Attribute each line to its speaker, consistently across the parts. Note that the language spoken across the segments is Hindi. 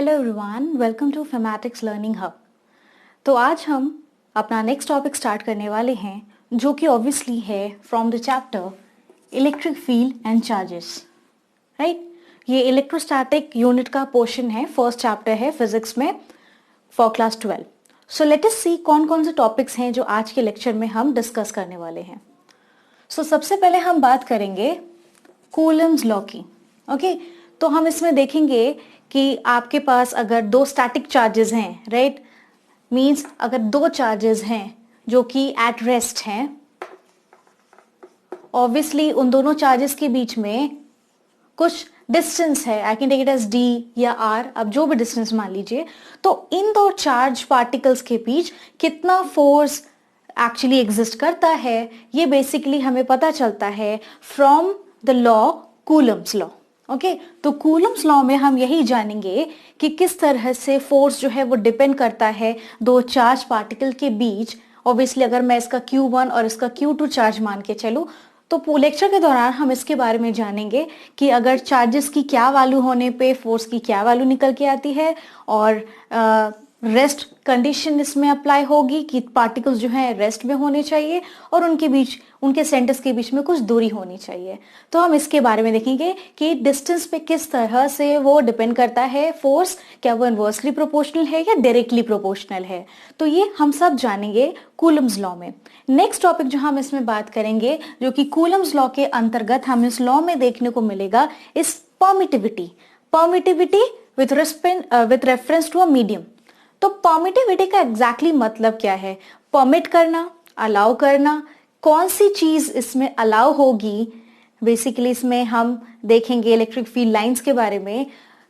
Speaker 1: Hello everyone, welcome to Fematics learning hub. तो आज हम अपना नेक्स्ट टॉपिक स्टार्ट करने वाले हैं, जो कि ऑब्वियसली है from the chapter electric field and charges, right. ये इलेक्ट्रोस्टैटिक यूनिट का पोर्शन है, फर्स्ट चैप्टर है फिजिक्स में for class 12। So let us see कौन कौन से टॉपिक्स हैं जो आज के लेक्चर में हम डिस्कस करने वाले हैं। सो सबसे पहले हम बात करेंगे कूलम्स लॉ की। ओके, तो हम इसमें देखेंगे कि आपके पास अगर दो स्टैटिक चार्जेस हैं, राइट, मींस अगर दो चार्जेस हैं जो कि एट रेस्ट हैं, ऑब्वियसली उन दोनों चार्जेस के बीच में कुछ डिस्टेंस है, I can take it as D या आर, अब जो भी डिस्टेंस मान लीजिए। तो इन दो चार्ज पार्टिकल्स के बीच कितना फोर्स एक्चुअली एग्जिस्ट करता है, ये बेसिकली हमें पता चलता है from the law Coulomb's law. Okay, तो कूलम्स लॉ में हम यही जानेंगे कि किस तरह से फोर्स जो है वो डिपेंड करता है दो चार्ज पार्टिकल के बीच। ऑब्वियसली अगर मैं इसका Q1 और इसका Q2 चार्ज मान के चलूं, तो लेक्चर के दौरान हम इसके बारे में जानेंगे कि अगर चार्जेस की क्या वैल्यू होने पे फोर्स की क्या वैल्यू निकल के आती है, और रेस्ट कंडीशन इसमें अप्लाई होगी कि पार्टिकल्स जो हैं रेस्ट में होने चाहिए और उनके बीच, उनके सेंटर्स के बीच में कुछ दूरी होनी चाहिए। तो हम इसके बारे में देखेंगे कि डिस्टेंस पे किस तरह से वो डिपेंड करता है फोर्स, क्या वो इनवर्सली प्रोपोर्शनल है या डायरेक्टली प्रोपोर्शनल है। तो ये हम सब जानेंगे कूलम्स लॉ में। नेक्स्ट टॉपिक जो हम इसमें बात करेंगे, जो कि कूलम्स लॉ के अंतर्गत हम इस लॉ में देखने को मिलेगा, इस permittivity. Permittivity with reference to a medium. तो परमिटिविटी का एग्जैक्टली मतलब क्या है? परमिट करना, अलाउ करना, कौन सी चीज इसमें अलाउ होगी। बेसिकली इसमें हम देखेंगे इलेक्ट्रिक फील्ड लाइंस के बारे में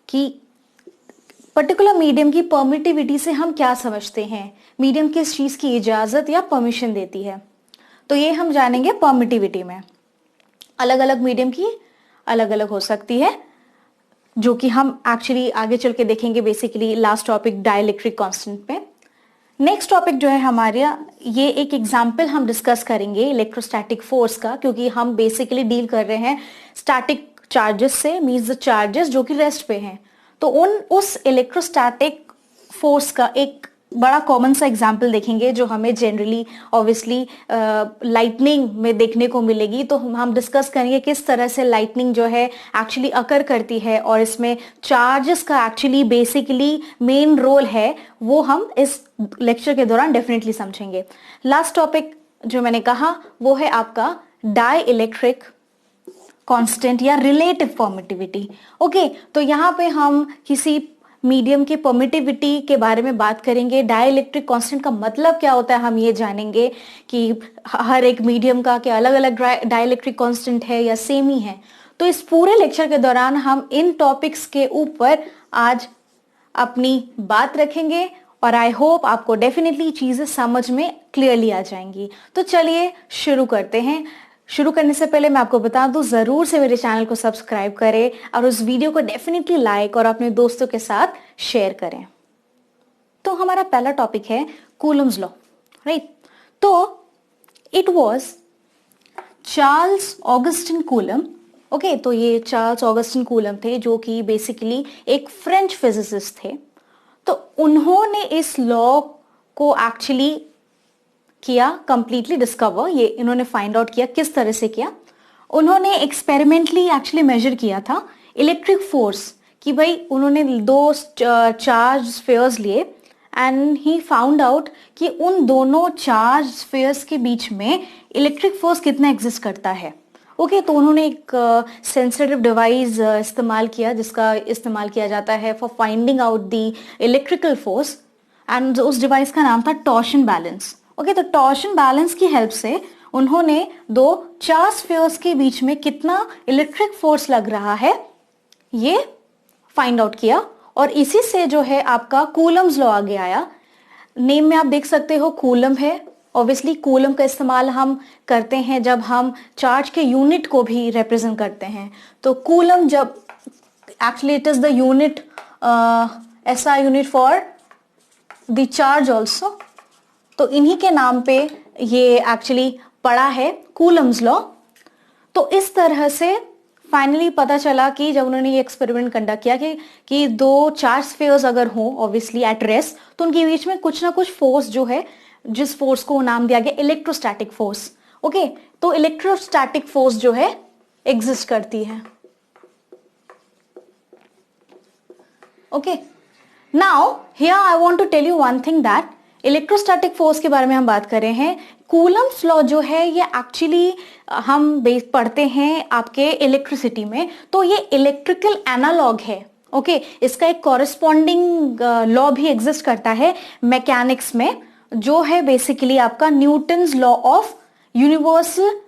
Speaker 1: कि पर्टिकुलर मीडियम की परमिटिविटी से हम क्या समझते हैं, मीडियम किस चीज की इजाजत या परमिशन देती है। तो ये हम जानेंगे परमिटिविटी में। अलग अलग मीडियम की अलग अलग हो सकती है, जो कि हम एक्चुअली आगे चल के देखेंगे basically last topic dielectric constant पे। नेक्स्ट टॉपिक जो है हमारा, ये एक एग्जांपल हम डिस्कस करेंगे इलेक्ट्रोस्टैटिक फोर्स का, क्योंकि हम बेसिकली डील कर रहे हैं स्टैटिक चार्जेस से, मींस द चार्जेस जो कि रेस्ट पे हैं। तो उस इलेक्ट्रोस्टैटिक फोर्स का एक बड़ा कॉमन सा एग्जाम्पल देखेंगे, जो हमें जनरली ऑब्वियसली लाइटनिंग में देखने को मिलेगी। तो हम डिस्कस करेंगे किस तरह से लाइटनिंग जो है एक्चुअली अकर करती है, और इसमें चार्जेस का एक्चुअली बेसिकली मेन रोल है, वो हम इस लेक्चर के दौरान डेफिनेटली समझेंगे। लास्ट टॉपिक जो मैंने कहा वो है आपका डाई इलेक्ट्रिक कांस्टेंट या रिलेटिव परमिटिविटी। ओके, तो यहाँ पे हम किसी मीडियम की परमिटिविटी के बारे में बात करेंगे। डाइलेक्ट्रिक कांस्टेंट का मतलब क्या होता है हम ये जानेंगे कि हर एक मीडियम का क्या अलग अलग डाइलेक्ट्रिक कांस्टेंट है या सेम ही है। तो इस पूरे लेक्चर के दौरान हम इन टॉपिक्स के ऊपर आज अपनी बात रखेंगे, और आई होप आपको डेफिनेटली चीजें समझ में क्लियरली आ जाएंगी। तो चलिए शुरू करते हैं। शुरू करने से पहले मैं आपको बता दूं, जरूर से मेरे चैनल को सब्सक्राइब करें और उस वीडियो को डेफिनेटली लाइक और अपने दोस्तों के साथ शेयर करें। तो हमारा पहला टॉपिक है कूलम्स लॉ, राइट। तो it was Charles Augustin coulomb. Okay, तो ये चार्ल्स ऑगस्टिन कूलम थे, जो कि बेसिकली एक फ्रेंच फिजिसिस्ट थे। तो उन्होंने इस लॉ को एक्चुअली किया, कंप्लीटली डिस्कवर, ये इन्होंने फाइंड आउट किया। किस तरह से किया? उन्होंने एक्सपेरिमेंटली एक्चुअली मेजर किया था इलेक्ट्रिक फोर्स, कि भाई उन्होंने दो चार्ज स्फीयर्स लिए एंड ही फाउंड आउट कि उन दोनों चार्ज स्फीयर्स के बीच में इलेक्ट्रिक फोर्स कितना एग्जिस्ट करता है। ओके, तो उन्होंने एक सेंसिटिव डिवाइस इस्तेमाल किया, जिसका इस्तेमाल किया जाता है for finding out the electrical force, and उस डिवाइस का नाम था टॉर्शन बैलेंस। ओके, तो टॉर्शन बैलेंस की हेल्प से उन्होंने दो चार्ज स्फीयर्स के बीच में कितना इलेक्ट्रिक फोर्स लग रहा है ये फाइंड आउट किया, और इसी से जो है आपका कूलम्स लॉ आगे आया। नेम में आप देख सकते हो कूलम है। ऑब्वियसली कूलम का इस्तेमाल हम करते हैं जब हम चार्ज के यूनिट को भी रिप्रेजेंट करते हैं। तो कूलम, जब actually it is the unit, SI unit for the charge also. तो इन्हीं के नाम पे ये एक्चुअली पड़ा है कूलम्स लॉ। तो इस तरह से फाइनली पता चला कि जब उन्होंने ये एक्सपेरिमेंट कंडक्ट किया कि दो चार्ज स्फीयर्स अगर हो ऑब्वियसली एट रेस्ट, तो उनके बीच में कुछ ना कुछ फोर्स जो है, जिस फोर्स को नाम दिया गया इलेक्ट्रोस्टैटिक फोर्स। ओके, तो इलेक्ट्रोस्टैटिक फोर्स जो है एग्जिस्ट करती है। Okay, now here I want to tell you one thing that electrostatic force के बारे में हम बात कर रहे हैं। कूलम्स लॉ जो है ये एक्चुअली हम पढ़ते हैं आपके इलेक्ट्रिसिटी में, तो ये इलेक्ट्रिकल एनालॉग है। ओके, इसका एक कॉरेस्पॉन्डिंग लॉ भी एग्जिस्ट करता है मैकेनिक्स में, जो है बेसिकली आपका Newton's law of universal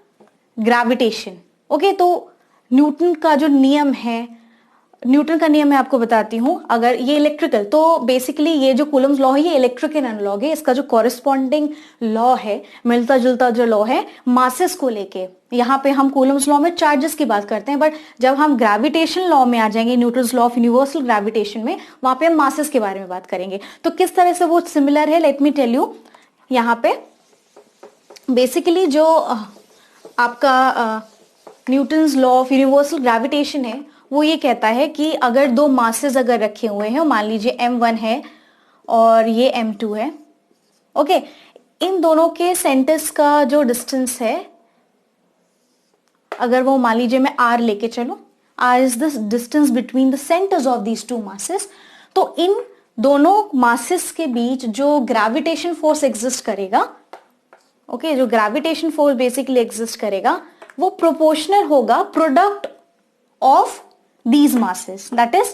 Speaker 1: gravitation. Okay, तो न्यूटन का जो नियम है, न्यूटन का नियम मैं आपको बताती हूं। अगर ये इलेक्ट्रिकल, तो बेसिकली ये जो कूलम्स लॉ है ये इलेक्ट्रिकल एनालॉग है। इसका जो कॉरेस्पॉन्डिंग लॉ है, मिलता जुलता जो लॉ है मासेस को लेके, यहाँ पे हम कूलम्स लॉ में चार्जेस की बात करते हैं, बट जब हम ग्रेविटेशन लॉ में आ जाएंगे, Newton's law of universal gravitation में, वहां पे हम मासेस के बारे में बात करेंगे। तो किस तरह से वो सिमिलर है, लेट मी टेल यू। यहाँ पे बेसिकली जो आपका Newton's law of universal gravitation है वो ये कहता है कि अगर दो मासेस अगर रखे हुए हैं, मान लीजिए m1 है और ये m2 है। ओके, इन दोनों के सेंटर्स का जो डिस्टेंस है, अगर वो मान लीजिए मैं r लेके चलो, r is the distance between the centres of these two masses, तो इन दोनों मासेस के बीच जो ग्रेविटेशन फोर्स एग्जिस्ट करेगा, ओके, जो ग्रेविटेशन फोर्स बेसिकली एग्जिस्ट करेगा वो प्रोपोर्शनल होगा product of these masses, that is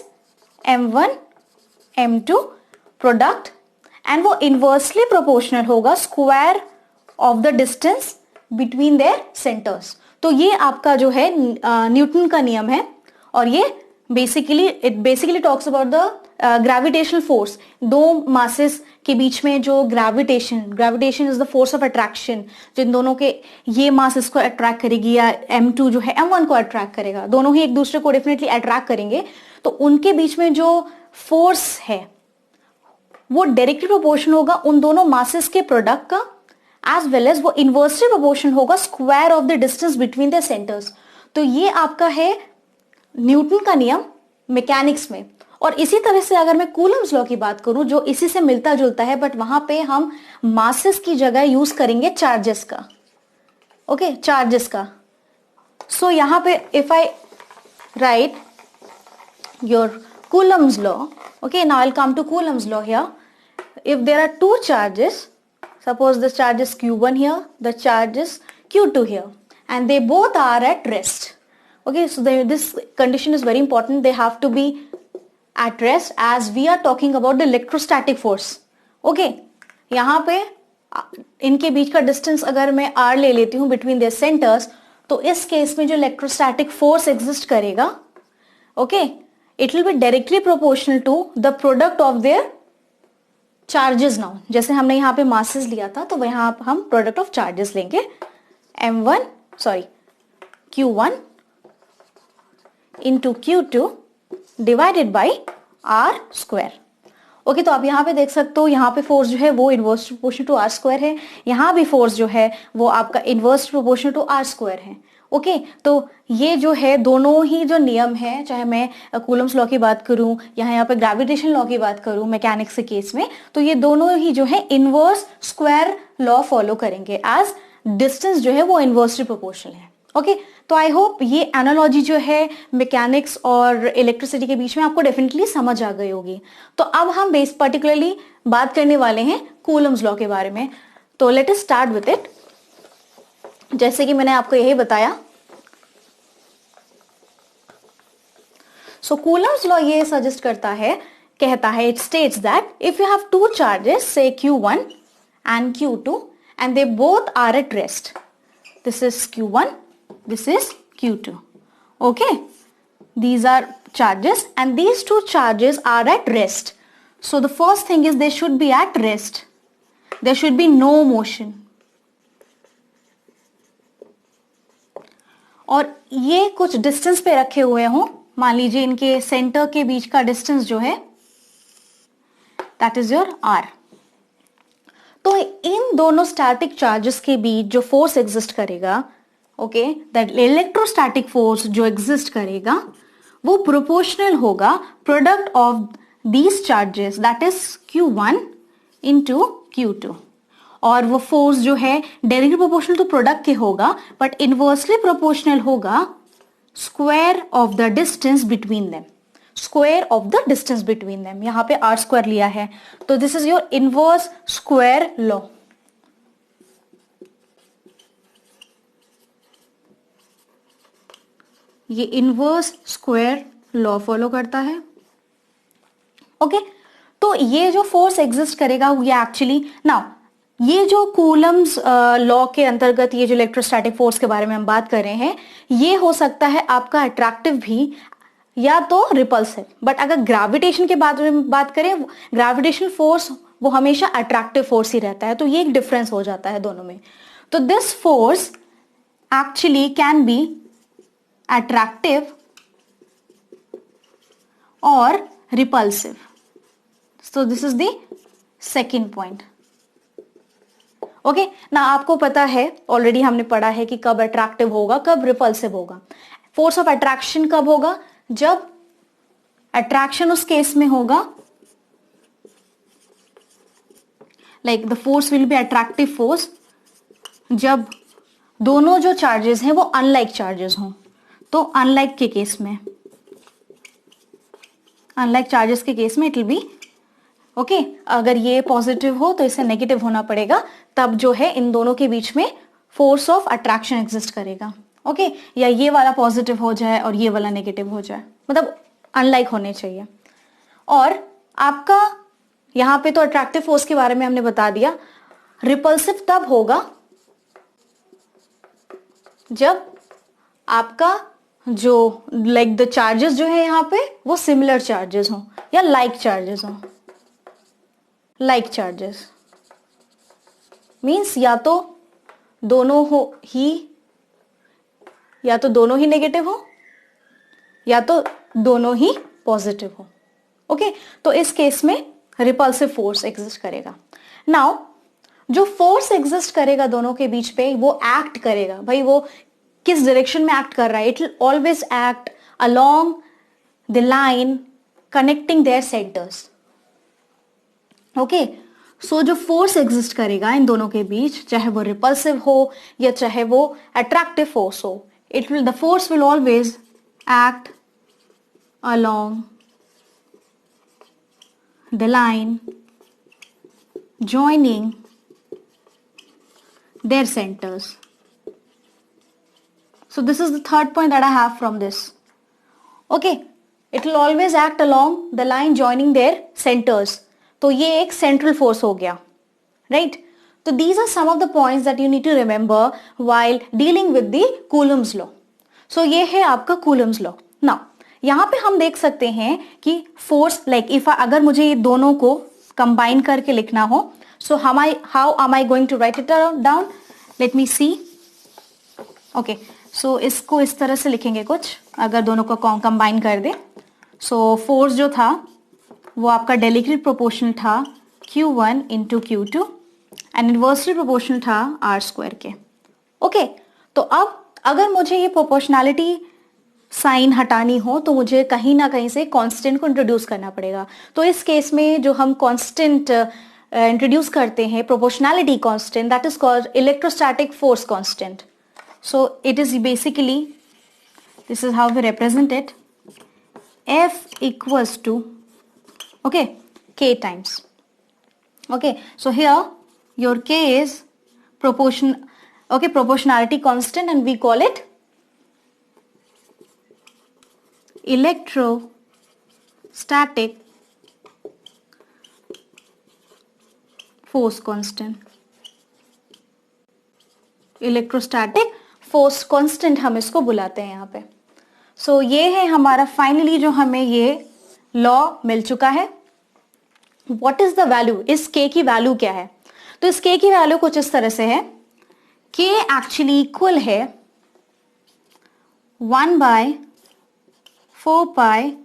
Speaker 1: m1 m2 product, and वो inversely proportional होगा square of the distance between their centers। तो ये आपका जो है न्यूटन का नियम है, और ये it basically talks about the gravitational force। दो masses के बीच में जो gravitation is the force of attraction, जो इन दोनों के ये मास इसको अट्रैक्ट करेगी या m2 जो है m1 को अट्रैक्ट करेगा, दोनों ही एक दूसरे को डेफिनेटली अट्रैक्ट करेंगे, तो उनके बीच में जो फोर्स है वो डायरेक्टली प्रोपोर्शनल होगा उन दोनों मासेस के प्रोडक्ट का, एज वेल एज वो इनवर्सली प्रोपोर्शनल होगा square of the distance between the centres. तो ये आपका है न्यूटन का नियम मैकेनिक्स में। और इसी तरह से अगर मैं कूलम्स लॉ की बात करूं, जो इसी से मिलता जुलता है, बट वहां पे हम मासेस की जगह यूज करेंगे चार्जेस का। ओके, चार्जेस का। सो यहां पे if I write your Coulomb's law, okay, now I will come to Coulomb's law here. If there are two charges, suppose the charge is q1 here, the charge is q2 here, and they both are at rest. Okay, so this condition is very important. They have to be at rest as we are talking about the electrostatic force. Okay, यहाँ पे इनके बीच का distance अगर मैं r ले लेती हूँ between their centers, तो इस केस में जो electrostatic force exist करेगा, okay, it will be directly proportional to the product of their charges. Now जैसे हमने यहाँ पे मासेस लिया था, तो यहाँ पे हम प्रोडक्ट ऑफ चार्जेस लेंगे, q1 into q2 divided by r square. Okay, तो आप यहाँ पे देख सकते हो, यहाँ पे फोर्स जो है वो inverse proportional to r square है, यहाँ भी फोर्स जो है वो आपका inverse proportional to r square है। ओके, तो ये जो है दोनों ही जो नियम है, चाहे मैं कूलम्स लॉ की बात करूं या यहाँ पे ग्रेविटेशन लॉ की बात करूं मैकेनिक्स के केस में, तो ये दोनों ही जो है इनवर्स स्क्वायर लॉ फॉलो करेंगे, एज डिस्टेंस जो है वो इनवर्सली प्रोपोर्शनल है। ओके, तो आई होप ये एनालॉजी जो है मैकेनिक्स और इलेक्ट्रिसिटी के बीच में आपको डेफिनेटली समझ आ गई होगी। तो अब हम बेस पर्टिकुलरली बात करने वाले हैं कूलम्स लॉ के बारे में। तो let us start with it. जैसे कि मैंने आपको यही बताया, सो कूलम्स लॉ ये सजेस्ट करता है, कहता है, it states that if you have two charges say q1 and q2 and they both are at rest, this is q1, this is q2, okay, these are charges and these two charges are at rest. So the first thing is they should be at rest, there should be no motion. और ये कुछ डिस्टेंस पे रखे हुए हों, मान लीजिए इनके सेंटर के बीच का डिस्टेंस जो है दैट इज योर r। तो इन दोनों स्टैटिक चार्जेस के बीच जो फोर्स एग्जिस्ट करेगा ओके, दैट इलेक्ट्रोस्टैटिक फोर्स जो एग्जिस्ट करेगा वो प्रोपोर्शनल होगा product of these charges, that is Q1 into Q2। और वो फोर्स जो है डायरेक्टली प्रोपोर्शनल तो प्रोडक्ट के होगा, बट इनवर्सली प्रोपोर्शनल होगा square of the distance between them, square of the distance between them. यहां पे आर स्क्वायर लिया है, तो this is your inverse square law. ये इनवर्स स्क्वायर लॉ फॉलो करता है। ओके, तो ये जो फोर्स एग्जिस्ट करेगा ये एक्चुअली नाउ ये जो कूलम्स लॉ के अंतर्गत ये जो इलेक्ट्रोस्टैटिक फोर्स के बारे में हम बात कर रहे हैं, ये हो सकता है आपका अट्रैक्टिव भी या तो रिपल्सिव। बट अगर ग्रेविटेशन के बारे में बात करें, ग्रेविटेशनल फोर्स वो हमेशा अट्रैक्टिव फोर्स ही रहता है, तो ये एक डिफरेंस हो जाता है दोनों में। तो this force actually can be attractive or repulsive. So this is the second point. Okay, ना आपको पता है ऑलरेडी हमने पढ़ा है कि कब अट्रैक्टिव होगा कब रिपल्सिव होगा। फोर्स ऑफ अट्रैक्शन कब होगा, जब अट्रैक्शन उस केस में होगा like the force will be attractive force जब दोनों जो चार्जेस हैं वो अनलाइक चार्जेस हों। तो अनलाइक के केस में, अनलाइक चार्जेस के केस में इट विल बी ओके, अगर ये पॉजिटिव हो तो इसे नेगेटिव होना पड़ेगा, तब जो है इन दोनों के बीच में फोर्स ऑफ अट्रैक्शन एग्जिस्ट करेगा। ओके, या ये वाला पॉजिटिव हो जाए और ये वाला नेगेटिव हो जाए, मतलब अनलाइक होने चाहिए। और आपका यहां पे तो अट्रैक्टिव फोर्स के बारे में हमने बता दिया। रिपल्सिव तब होगा जब आपका जो लाइक द चार्जेस जो है यहां पे वो सिमिलर चार्जेस हों या लाइक चार्जेस हों। लाइक चार्जेस मींस या तो दोनों ही नेगेटिव हो या तो दोनों ही पॉजिटिव हो। ओके, तो इस केस में रिपल्सिव फोर्स एग्जिस्ट करेगा। नाउ जो फोर्स एग्जिस्ट करेगा दोनों के बीच पे वो एक्ट करेगा, भाई वो किस डायरेक्शन में एक्ट कर रहा है, it will always act along the line connecting their centres. Okay, so जो फोर्स एग्जिस्ट करेगा इन दोनों के बीच, चाहे वो रिपल्सिव हो या चाहे वो अट्रैक्टिव फोर्स हो, the force will always act along the line joining their centers. So this is the third point that I have from this. Okay, it will always act along the line joining their centers. तो ये एक central force हो गया, right? So these are some of the points that you need to remember while dealing with the Coulomb's law. So ये है आपका Coulomb's law. Now यहाँ पे हम देख सकते हैं कि force like if अगर मुझे ये दोनों को कंबाइन करके लिखना हो, so how am I going to write it down? Let me see. Okay, so इसको इस तरह से लिखेंगे कुछ, अगर दोनों को कंबाइन कर दे। so फोर्स जो था वो आपका डायरेक्टली प्रोपोर्शनल था Q1 into Q2 and inversely proportional था R स्क्वायर के। ओके, तो अब अगर मुझे ये प्रोपोर्शनैलिटी साइन हटानी हो तो मुझे कहीं ना कहीं से कांस्टेंट को इंट्रोड्यूस करना पड़ेगा। तो इस केस में जो हम कांस्टेंट इंट्रोड्यूस करते हैं, proportionality constant, that is called electrostatic force constant. So it is basically, this is how we represent it, F equals to okay K times. Okay, so here your K is proportionality constant and we call it electrostatic force constant. Electrostatic force constant हम इसको बुलाते हैं यहाँ पे। सो ये है हमारा फाइनली जो हमें ये लॉ मिल चुका है। व्हाट इज द वैल्यू, इस K की वैल्यू क्या है? तो इस K की वैल्यू कुछ इस तरह से है, K एक्चुअली इक्वल है 1/4 पाई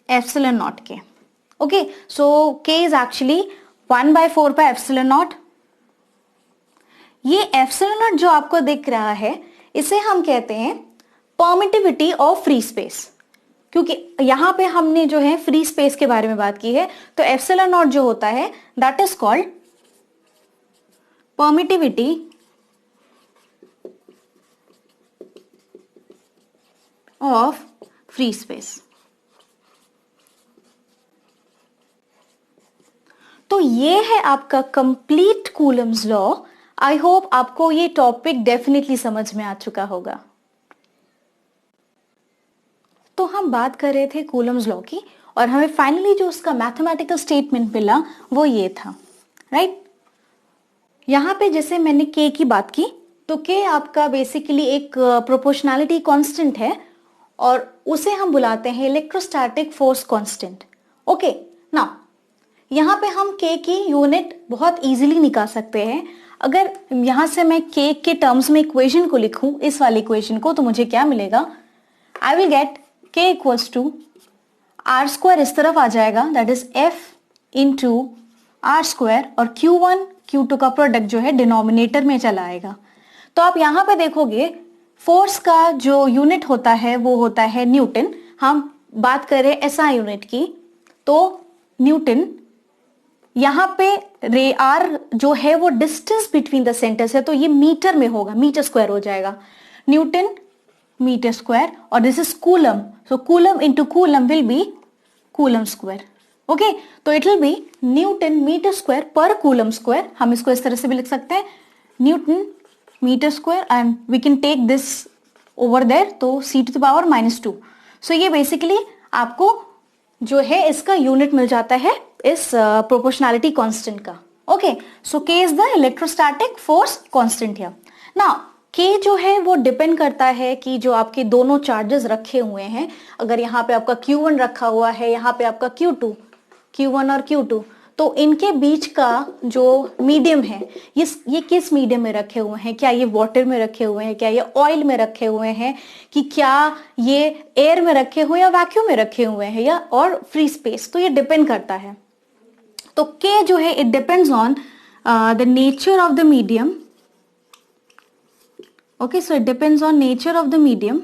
Speaker 1: एप्सिलॉन नॉट के। Okay, so K is actually 1/4 pi epsilon not. ये एप्सिलॉन नॉट जो आपको दिख रहा है, इसे हम कहते हैं परमिटिविटी ऑफ फ्री स्पेस, क्योंकि यहां पे हमने जो है फ्री स्पेस के बारे में बात की है। तो एप्सिलॉन नॉट जो होता है that is called permittivity of free space. तो ये है आपका complete Coulomb's law. I hope आपको ये टॉपिक डेफिनेटली समझ में आ चुका होगा। तो हम बात कर रहे थे कूलम्स लॉ की, और हमें फाइनली जो उसका मैथमेटिकल स्टेटमेंट मिला वो ये था, राइट। यहां पे जैसे मैंने के की बात की, तो के आपका बेसिकली एक प्रोपोर्शनैलिटी कांस्टेंट है, और उसे हम बुलाते हैं electrostatic force constant. Okay, now यहां पे हम के की यूनिट बहुत इजीली निकाल सकते हैं। अगर यहां से मैं के टर्म्स में इक्वेशन को लिखूं, इस वाली इक्वेशन को, तो मुझे क्या मिलेगा, I will get K equals to R square, इस तरफ आ जाएगा, that is F into R square, और Q1 Q2 का प्रोडक्ट जो है डिनोमिनेटर में चला आएगा। तो आप यहां पे देखोगे फोर्स का जो यूनिट होता है वो होता है न्यूटन। हम बात करें एसआई यूनिट की, तो न्यूटन। यहां पे रे आर जो है वो डिस्टेंस बिटवीन द सेंटर्स है, तो ये मीटर में होगा, मीटर स्क्वायर हो जाएगा, न्यूटन मीटर स्क्वायर, और this is coulomb, so coulomb into coulomb will be coulomb square. Okay, तो it will be newton metre square per coulomb square. हम इसको इस तरह से भी लिख सकते हैं, newton metre square, and we can take this over there, तो c⁻²। सो ये बेसिकली आपको जो है इसका यूनिट मिल जाता है इस प्रोपोर्शनैलिटी कांस्टेंट का। ओके, सो के is the electrostatic force constant here. Now के जो है वो डिपेंड करता है कि जो आपके दोनों चार्जेस रखे हुए हैं, अगर यहाँ पे आपका Q1 रखा हुआ है, यहाँ पे आपका Q1 और Q2, तो इनके बीच का जो मीडियम है, ये किस मीडियम में रखे हुए हैं, क्या ये वाटर में रखे हुए हैं, क्या ये ऑयल में रखे हुए हैं, कि क्या ये एयर में रखे हुए हैं या वैक्यूम में रखे हुए हैं, या और फ्री स्पेस, तो ये डिपेंड करता है। तो के जो है it depends on the nature of the medium. Okay, so it depends on nature of the medium,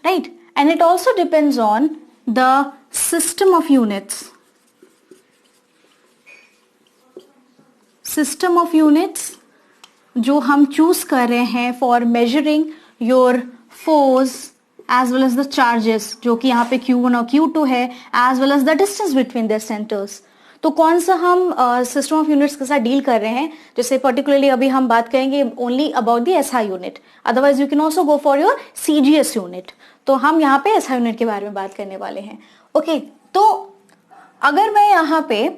Speaker 1: right? And it also depends on the system of units. System of units जो हम choose कर रहे हैं for measuring your force as well as the charges, जो कि यहाँ पे Q1 और Q2 है, as well as the distance between their centers. तो कौन सा हम सिस्टम ऑफ यूनिट्स के साथ डील कर रहे हैं, जैसे पर्टिकुलरली अभी हम बात करेंगे only about the SI unit, otherwise you can also go for your CGS unit. तो हम यहाँ पे एसआई यूनिट के बारे में बात करने वाले हैं। ओके, तो अगर मैं यहाँ पे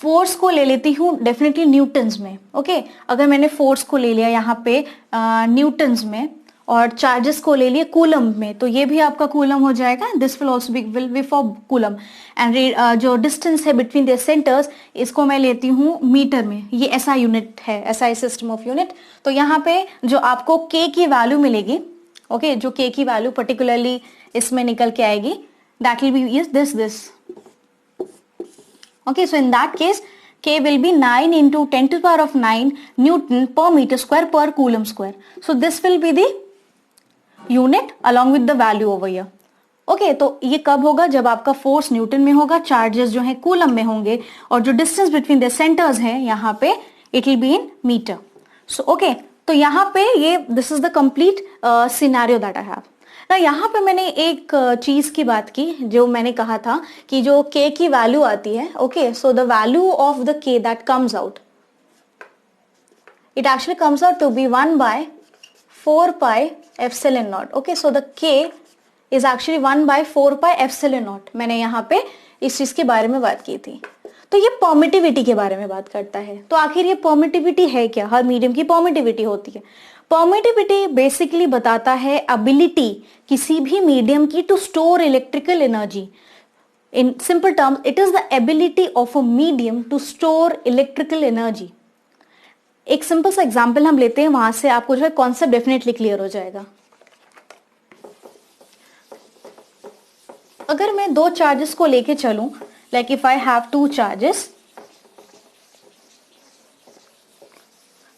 Speaker 1: फोर्स को ले लेती हूँ डेफिनेटली न्यूटन्स में। ओके, अगर मैंने फोर्स को ले लिया यहाँ पे न्यूटन्स में, और चार्जेस को ले लिए कूलम में, तो ये भी आपका कूलम हो जाएगा, this will also be for coulomb. And जो डिस्टेंस है बिटवीन द सेंटर्स, इसको मैं लेती हूँ मीटर में, ये एसआई यूनिट है, एसआई सिस्टम ऑफ यूनिट। तो यहाँ पे जो आपको के की वैल्यू मिलेगी, ओके, जो के की वैल्यू पर्टिकुलरली इसमें निकल के आएगी, that will be is this. Okay, so in that case, K will be 9 into 10⁹ Newton per meter square per coulomb square. So this will be the unit along with the value over here. Okay, तो ये कब होगा, जब आपका फोर्स न्यूटन में होगा, चार्जेस जो है कूलम में होंगे, और जो डिस्टेंस बिटवीन द सेंटर्स है यहाँ पे it will be in metre. So okay, तो यहाँ पे ये this is the complete scenario that I have. ना यहाँ पे मैंने एक चीज की बात की, जो मैंने कहा था कि जो के की वैल्यू आती है, okay, so the value of the K that comes out, it actually comes out to be 1/4πε0। Okay, so the K is actually 1/4πε0। मैंने यहाँ पे इस चीज के बारे में बात की थी। तो ये परमिटिविटी के बारे में बात करता है। तो आखिर ये परमिटिविटी है क्या? हर मीडियम की परमिटिविटी होती है। परमिटिविटी बेसिकली बताता है एबिलिटी किसी भी मीडियम की to store electrical energy. In simple terms, it is the ability of a medium to store electrical energy. एक सिंपल सा एग्जांपल हम लेते हैं, वहां से आपको जो है कॉन्सेप्ट डेफिनेटली क्लियर हो जाएगा। अगर मैं दो चार्जेस को लेके चलूं, like if I have two charges,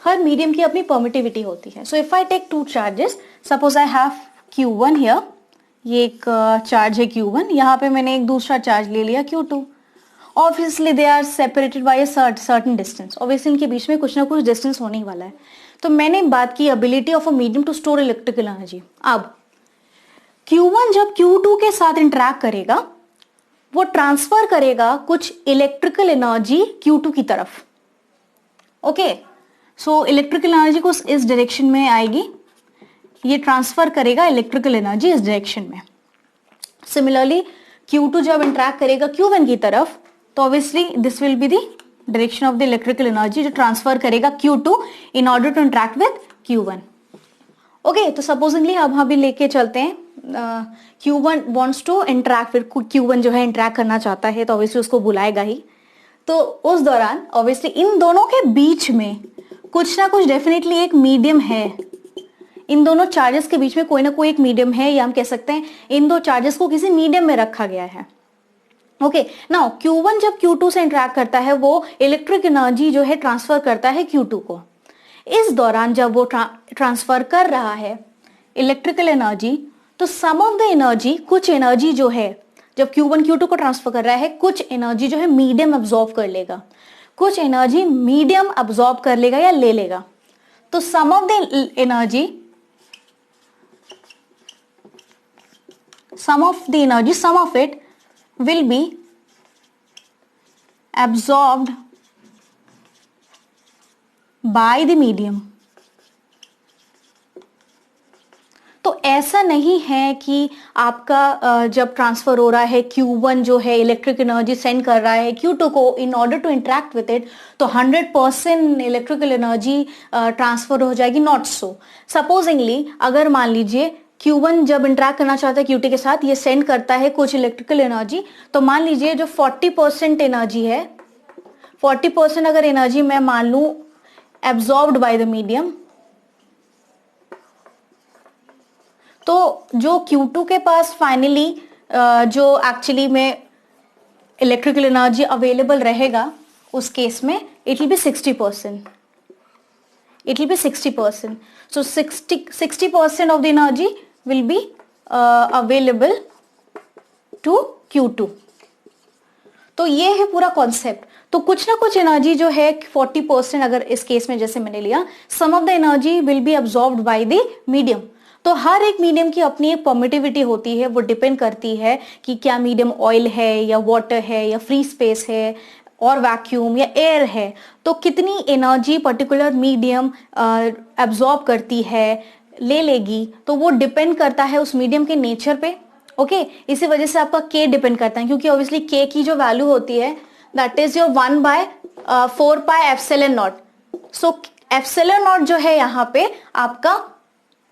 Speaker 1: हर मीडियम की अपनी परमिटिविटी होती है. So if I take two charges, suppose I have Q1 here, ये एक चार्ज है Q1, यहाँ पे मैंने एक दूसरा चार्ज ले लिया Q2. Obviously they are separated by a certain distance. Obviously इनके बीच में कुछ ना कुछ डिस्टेंस होने ही वाला है. तो मैंने बात की ability of a medium to store electrical energy. अब Q1 जब Q2 के साथ इंटरैक्ट करेगा, वो ट्रांसफर करेगा कुछ इलेक्ट्रिकल एनर्जी Q2 की तरफ. ओके, सो इलेक्ट्रिकल एनर्जी को इस डायरेक्शन में आएगी, ये ट्रांसफर करेगा इलेक्ट्रिकल एनर्जी इस डायरेक्शन में. सिमिलरली Q2 जब इंटरैक्ट करेगा Q1 की तरफ, तो obviously this will be the direction of the electrical energy जो ट्रांसफर करेगा Q2 in order to interact with Q1. Okay, तो सपोजिंगली अब हम भी लेके चलते हैं, Q1 wants to interact with Q1, जो है इंटरैक्ट करना चाहता है, तो ऑब्वियसली उसको बुलाएगा ही. तो उस दौरान ऑब्वियसली इन दोनों के बीच में कुछ ना कुछ डेफिनेटली एक मीडियम है. इन दोनों चार्जेस के बीच में कोई ना कोई एक मीडियम है, या हम कह सकते हैं इन दो चार्जेस को किसी मीडियम में रखा गया है. ओके, नाउ Q1 जब Q2 से इंटरैक्ट करता है, वो इलेक्ट्रिक एनर्जी जो है ट्रांसफर करता है Q2 को. इस दौरान जब वो ट्रांसफर कर रहा है इलेक्ट्रिकल एनर्जी, तो सम ऑफ द एनर्जी, कुछ एनर्जी जो है जब Q1 Q2 को ट्रांसफर कर रहा है, कुछ एनर्जी जो है मीडियम अब्सॉर्ब कर लेगा, कुछ एनर्जी मीडियम अब्सॉर्ब कर लेगा या ले लेगा. तो some of the energy, some of it will be absorbed by the medium. तो ऐसा नहीं है कि आपका जब ट्रांसफर हो रहा है Q1 जो है इलेक्ट्रिक एनर्जी सेंड कर रहा है Q2 को in order to interact with it, तो 100% इलेक्ट्रिकल एनर्जी ट्रांसफर हो जाएगी. Not so. सपोजिंगली अगर मान लीजिए Q1 जब इंटरैक्ट करना चाहता है Q2 के साथ, ये सेंड करता है कुछ इलेक्ट्रिकल एनर्जी, तो मान लीजिए जो 40% एनर्जी है, 40% अगर एनर्जी मैं मान लूं एब्जॉर्ब्ड बाय द मीडियम, तो जो Q2 के पास फाइनली जो एक्चुअली में इलेक्ट्रिकल एनर्जी अवेलेबल रहेगा, उस केस में it will B 60%. It will be 60%. So 60% of the energy will be available to Q2. तो ये है पूरा कॉन्सेप्ट. तो कुछ ना कुछ एनर्जी जो है 40%, अगर इस केस में जैसे मैंने लिया, some of the energy will be absorbed by the medium. तो हर एक मीडियम की अपनी एक परमिटिविटी होती है, वो डिपेंड करती है कि क्या मीडियम ऑयल है या वाटर है या फ्री स्पेस है और वैक्यूम या एयर है, तो कितनी एनर्जी पर्टिकुलर मीडियम एब्जॉर्ब करती है, ले लेगी, तो वो डिपेंड करता है उस मीडियम के नेचर पे. ओके, इसी वजह से आपका K डिपेंड करता है, क्योंकि ऑब्वियसली K की जो वैल्यू होती है that is your 1/4 pi epsilon not. So epsilon not जो है यहाँ पे आपका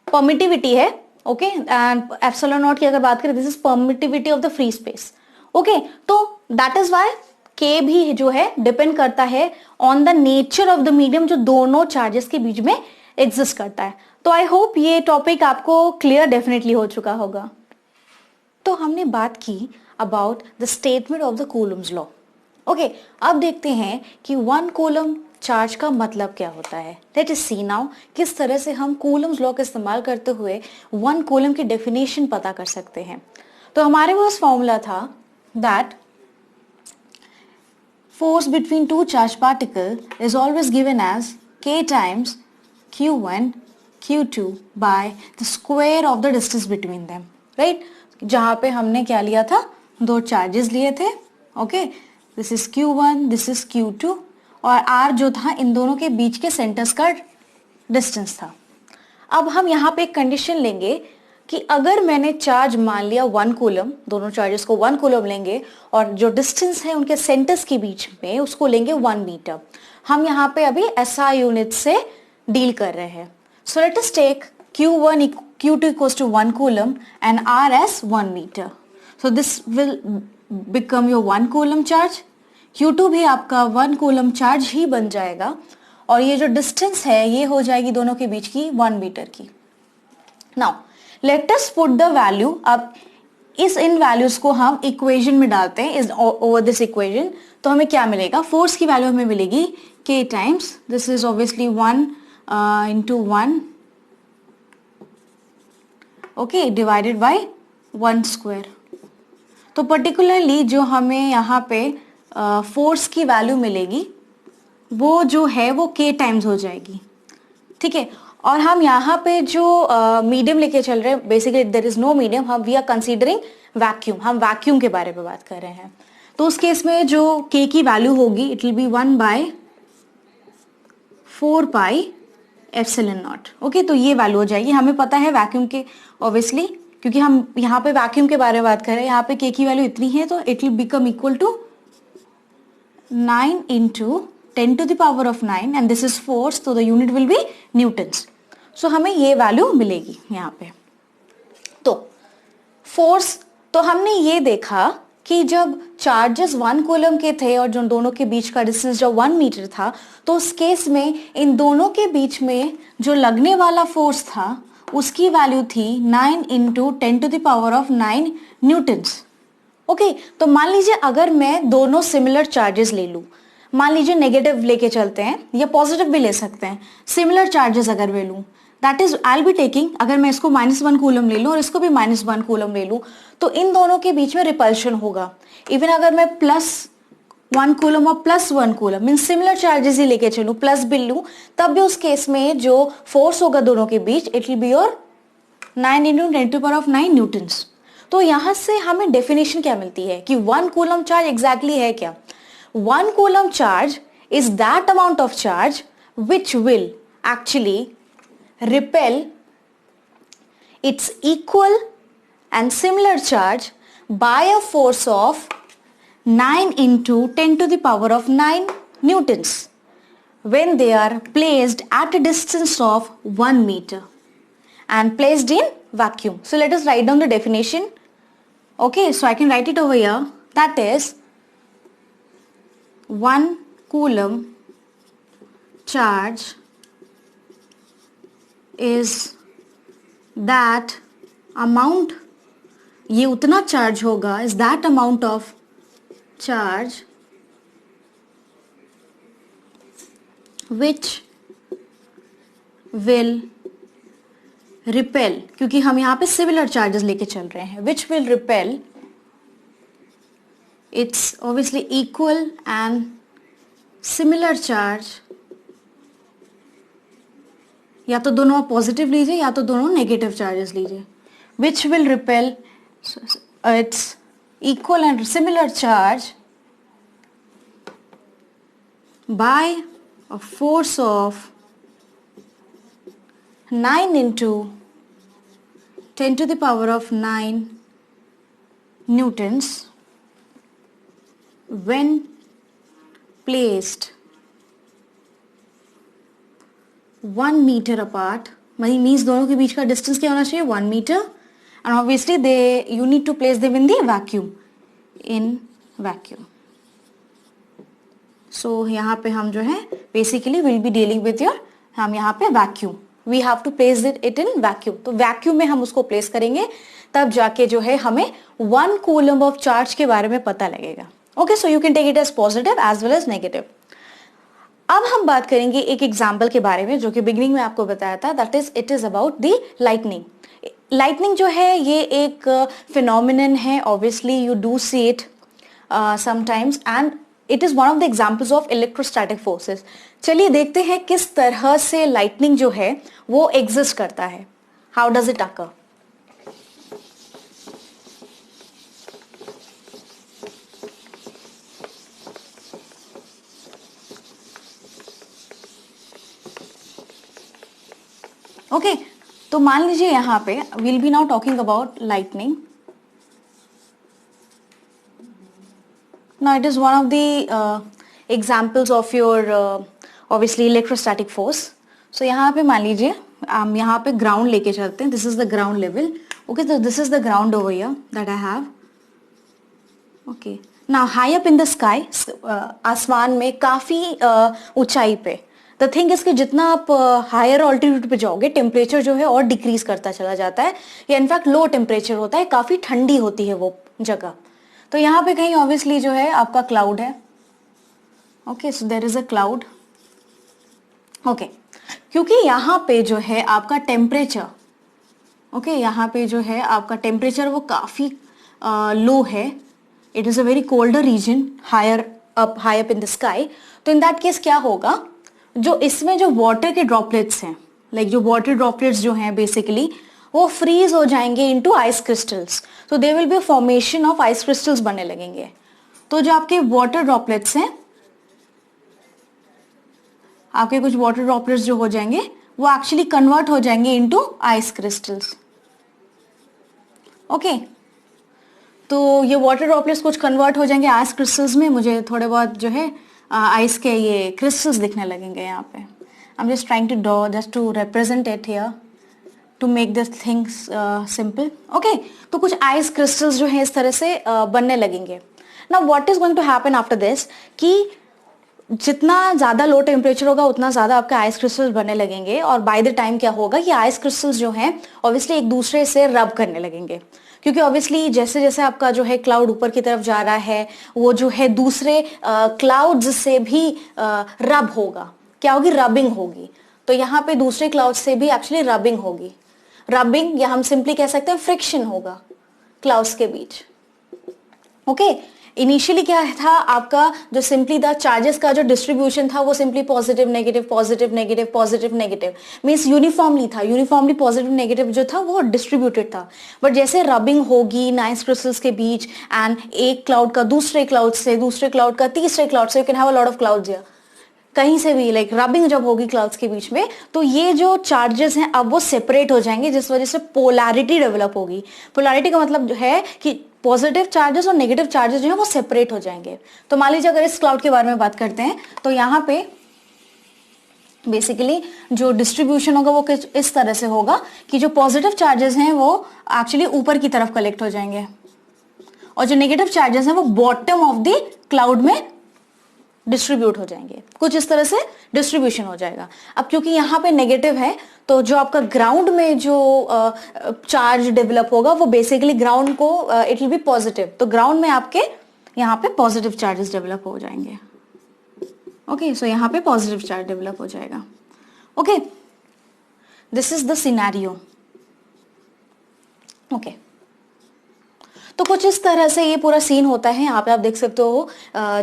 Speaker 1: परमिटिविटी है. ओके, एंड एप्सिलॉन नॉट की अगर बात करें, this is permittivity of the free space. Okay, तो दैट इज वाई K भी जो है डिपेंड करता है on the nature of the medium जो दोनों चार्जेस के बीच में एग्जिस्ट करता है. तो आई होप ये टॉपिक आपको क्लियर डेफिनेटली हो चुका होगा. तो हमने बात की about the statement of the Coulomb's law. Okay, अब देखते हैं कि 1 कूलम चार्ज का मतलब क्या होता है. लेट अस सी नाउ किस तरह से हम कूलम्स लॉ का इस्तेमाल करते हुए 1 कूलम की डेफिनेशन पता कर सकते हैं. तो हमारे पास फॉर्मूला था that force between two charged particles is always given as K times Q1 Q2 by the square of the distance between them, right? जहाँ पे हमने क्या लिया था, दो चार्जेस लिए थे. Okay, this is Q1, this is Q2, और R जो था इन दोनों के बीच के सेंटर्स का डिस्टेंस था. अब हम यहाँ पे एक कंडीशन लेंगे कि अगर मैंने चार्ज मान लिया 1 कूलम, दोनों चार्जेस को 1 कूलम लेंगे, और जो डिस्टेंस है उनके सेंटर्स के बीच में उसको लेंगे 1 मीटर. हम यहाँ पे अभी SI यूनिट से डील कर रहे हैं. So let us take Q1 Q2 equals to 1 coulomb and R as 1 metre. So this will become your 1 coulomb charge. Q2 भी आपका 1 कूलम चार्ज ही बन जाएगा, और ये जो डिस्टेंस है ये हो जाएगी दोनों के बीच की 1 मीटर की. Now let us put the value. अब इन वैल्यूज को हम इक्वेशन में डालते हैं, इज ओवर दिस इक्वेशन. तो हमें क्या मिलेगा, फोर्स की वैल्यू हमें मिलेगी K times, this is obviously 1 into 1, okay, divided by 1 square. तो पर्टिकुलरली जो हमें यहाँ पे फोर्स की वैल्यू मिलेगी वो जो है वो k टाइम्स हो जाएगी, ठीक है। और हम यहाँ पे जो मीडियम लेके चल रहे हैं, basically there is no medium, हम वी आर कंसीडरिंग वैक्यूम, हम वैक्यूम के बारे में बात कर रहे हैं। तो उस केस में जो k की वैल्यू होगी इट विल बी 1/4πε0, ओके। तो ये वैल्यू हो जाएगी, हमें पता है वैक्यूम के, ऑब्वियसली क्योंकि हम यहाँ पे वैक्यूम के बारे में बात कर रहे हैं, यहाँ पे k की वैल्यू इतनी है तो it will become equal to 9 into 10 to the power of 9 and this is force, so the unit will be newtons. So हमें ये वैल्यू मिलेगी यहाँ पे। तो फोर्स, तो हमने ये देखा कि जब चार्जेस 1 कूलम के थे और जो दोनों के बीच का डिस्टेंस जब 1 मीटर था, तो उस केस में इन दोनों के बीच में जो लगने वाला फोर्स था उसकी वैल्यू थी 9 into 10 to the power of 9 Newton's, okay. तो मान लीजिए अगर मैं दोनों सिमिलर चार्जेस ले लूं, मान लीजिए नेगेटिव लेके चलते हैं या पॉजिटिव भी ले सकते हैं, सिमिलर चार्जेस अगर मैं लूं, that is I will be taking, अगर मैं इसको -1 कूलम ले लूं और इसको भी -1 कूलम ले लूं, तो इन दोनों के बीच में रिपल्शन होगा। इवन अगर मैं +1 कूलम और +1 कूलम मीन सिमिलर चार्जेस ही लेके चलूं, प्लस भी लूं, तब भी उस केस में जो फोर्स होगा दोनों के बीच it will be your 9 into 10 to the power of 9 newtons. तो यहां से हमें डेफिनेशन क्या मिलती है कि 1 कूलम चार्ज एग्जैक्टली है क्या? 1 coulomb charge is that amount of charge which will actually repel its equal and similar charge by a force of 9 into 10 to the power of 9 newtons when they are placed at a distance of 1 meter and placed in vacuum. So let us write down the definition. Okay, so I can write it over here. That is 1 coulomb charge is that amount, ये उतना चार्ज होगा, is that amount of charge which will repel, क्योंकि हम यहाँ पे सिमिलर चार्जेस लेके चल रहे हैं, which will repel its obviously equal and similar charge, या तो दोनों आप पॉजिटिव लीजिए या तो दोनों नेगेटिव चार्जेस लीजिए, which will repel its equal and similar charge by a force of 9 into 10 to the power of 9 newtons when placed 1 meter apart, means दोनों के बीच का डिस्टेंस क्या होना चाहिए? 1 meter, and obviously you need to place them in the vacuum, in vacuum. So यहाँ पे हम जो है basically will be dealing with your, हम यहाँ पे vacuum, we have to place it in vacuum. तो vacuum में हम उसको place करेंगे, तब जाके जो है हमें 1 coulomb of charge के बारे में पता लगेगा. Okay, so you can take it as positive as well as negative. अब हम बात करेंगे एक एग्जाम्पल के बारे में जो कि बिगनिंग में आपको बताया था, that is it is about the lightning. Lightning जो है ये एक फिनोमिनन है, obviously you do see it sometimes and it is one of the examples of electrostatic forces. चलिए देखते हैं किस तरह से लाइटनिंग जो है वो एग्जिस्ट करता है. How does it occur? Okay, तो मान लीजिए यहाँ पे will be now talking about lightning. Now it is one of the examples of your obviously electrostatic force. So यहाँ पे मान लीजिए हम यहाँ पे ग्राउंड लेके चलते हैं. This is the ground level. Okay, तो this is the ground over here that I have. Okay, now high up in the sky, आसमान में काफी ऊंचाई पे. द थिंग इज कि जितना आप हायर ऑल्टीट्यूड पे जाओगे टेम्परेचर जो है और डिक्रीज करता चला जाता है, या इनफैक्ट लो टेम्परेचर होता है, काफी ठंडी होती है वो जगह. तो यहाँ पे कहीं ऑब्वियसली जो है आपका क्लाउड है. Okay, so there is a cloud. Okay, क्योंकि यहाँ पे जो है आपका टेम्परेचर, ओके, यहाँ पे जो है आपका टेम्परेचर वो काफ़ी लो है, it is a very colder region high up in the sky. तो इन दैट केस क्या होगा, जो इसमें जो वाटर के ड्रॉपलेट्स हैं, लाइक जो वाटर ड्रॉपलेट्स जो हैं बेसिकली वो फ्रीज हो जाएंगे इनटू आइस क्रिस्टल्स, तो they will be formation of ice crystals बनने लगेंगे। तो जो आपके वाटर ड्रॉपलेट्स हैं, आपके कुछ वाटर ड्रॉपलेट्स जो हो जाएंगे वो एक्चुअली कन्वर्ट हो जाएंगे इनटू आइस क्रिस्टल्स। ओके, तो ये वाटर ड्रॉपलेट्स कुछ कन्वर्ट हो जाएंगे आइस क्रिस्टल्स में, मुझे थोड़े बहुत जो है आइस के ये क्रिस्टल्स दिखने लगेंगे यहाँ पे। I am just trying to draw just to represent it here to make this things simple. Okay, तो कुछ आइस क्रिस्टल्स जो है इस तरह से बनने लगेंगे। Now what is going to happen after this, कि जितना ज़्यादा लो टेम्परेचर होगा उतना ज़्यादा आपके आइस क्रिस्टल्स बनने लगेंगे, और बाय द टाइम क्या होगा कि आइस क्रिस्टल्स जो हैं ऑब्वियसली एक दूसरे से रब करने लगेंगे, क्योंकि ऑब्वियसली जैसे जैसे आपका जो है क्लाउड ऊपर की तरफ जा रहा है वो जो है दूसरे क्लाउड्स से भी रब होगा, क्या होगी, रबिंग होगी। तो यहाँ पे दूसरे क्लाउड से भी एक्चुअली रबिंग होगी, रबिंग या हम सिंपली कह सकते हैं फ्रिक्शन होगा क्लाउड्स के बीच। ओके, इनिशियली क्या था आपका जो सिंपली था चार्जेस का जो डिस्ट्रीब्यूशन था वो simply positive negative positive negative positive negative means uniformly था, यूनिफॉर्मली पॉजिटिव नेगेटिव जो था वो डिस्ट्रीब्यूटेड था। बट जैसे रबिंग होगी नाइस क्रिस्टल्स के बीच एंड एक क्लाउड का दूसरे क्लाउड से, दूसरे क्लाउड का तीसरे क्लाउड से, you can have a lot of clouds here, कहीं से भी लाइक रबिंग जब होगी क्लाउड्स के बीच में, तो ये जो चार्जेस हैं अब वो सेपरेट हो जाएंगे, जिस वजह से पोलैरिटी डेवलप होगी। पोलैरिटी का मतलब है कि पॉजिटिव चार्जेस और नेगेटिव चार्जेस जो है वो सेपरेट हो जाएंगे। तो मान लीजिए अगर इस क्लाउड के बारे में बात करते हैं तो यहाँ पे बेसिकली जो डिस्ट्रीब्यूशन होगा वो इस तरह से होगा कि जो पॉजिटिव चार्जेस हैं वो एक्चुअली ऊपर की तरफ कलेक्ट हो जाएंगे, और जो नेगेटिव चार्जेस हैं वो बॉटम ऑफ द क्लाउड में डिस्ट्रीब्यूट हो जाएंगे, कुछ इस तरह से डिस्ट्रीब्यूशन हो जाएगा। अब क्योंकि यहाँ पे नेगेटिव है तो जो आपका ग्राउंड में जो चार्ज डेवलप होगा वो बेसिकली ग्राउंड को इट विल बी पॉजिटिव, तो ग्राउंड में आपके यहाँ पे पॉजिटिव चार्जेस डेवलप हो जाएंगे। ओके, सो यहाँ पे पॉजिटिव चार्ज डेवलप हो जाएगा। Okay, this is the scenario. Okay, तो कुछ इस तरह से ये पूरा सीन होता है। यहाँ पे आप देख सकते हो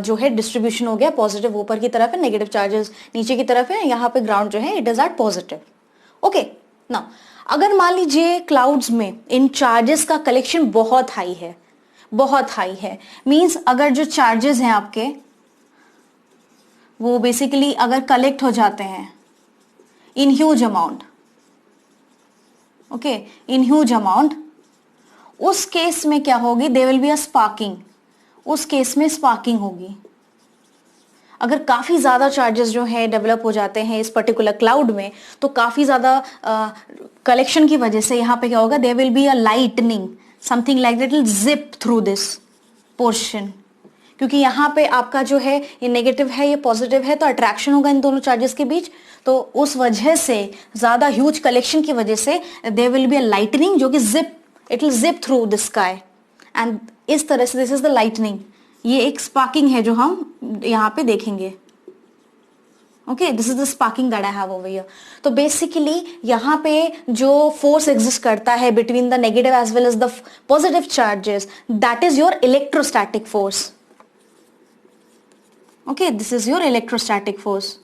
Speaker 1: जो है डिस्ट्रीब्यूशन हो गया, पॉजिटिव ऊपर की तरफ है, नेगेटिव चार्जेस नीचे की तरफ है, यहाँ पे ग्राउंड जो है it is at positive. Okay, ना अगर मान लीजिए क्लाउड्स में इन चार्जेस का कलेक्शन बहुत हाई है, बहुत हाई है, मींस अगर जो चार्जेस हैं आपके वो बेसिकली अगर कलेक्ट हो जाते हैं in huge amount, okay, in huge amount, उस केस में क्या होगी, there will be a sparking, उस केस में स्पार्किंग होगी। अगर काफी ज्यादा चार्जेस जो है डेवलप हो जाते हैं इस पर्टिकुलर क्लाउड में, तो काफी ज्यादा कलेक्शन की वजह से यहाँ पे क्या होगा, there will be a lightning, something like that will zip through this portion, क्योंकि यहाँ पे आपका जो है ये नेगेटिव है ये पॉजिटिव है, तो अट्रैक्शन होगा इन दोनों चार्जेस के बीच, तो उस वजह से ज्यादा ह्यूज कलेक्शन की वजह से there will be a lightning जो कि zip, it will zip through the sky, and इस तरह से दिस इज द लाइटनिंग, ये एक स्पार्किंग है जो हम यहाँ पे देखेंगे। Okay, this is the sparking that I have over here. तो बेसिकली यहाँ पे जो फोर्स एग्जिस्ट करता है between the negative as well as the positive charges, that is your electrostatic force. Okay, this is your electrostatic force.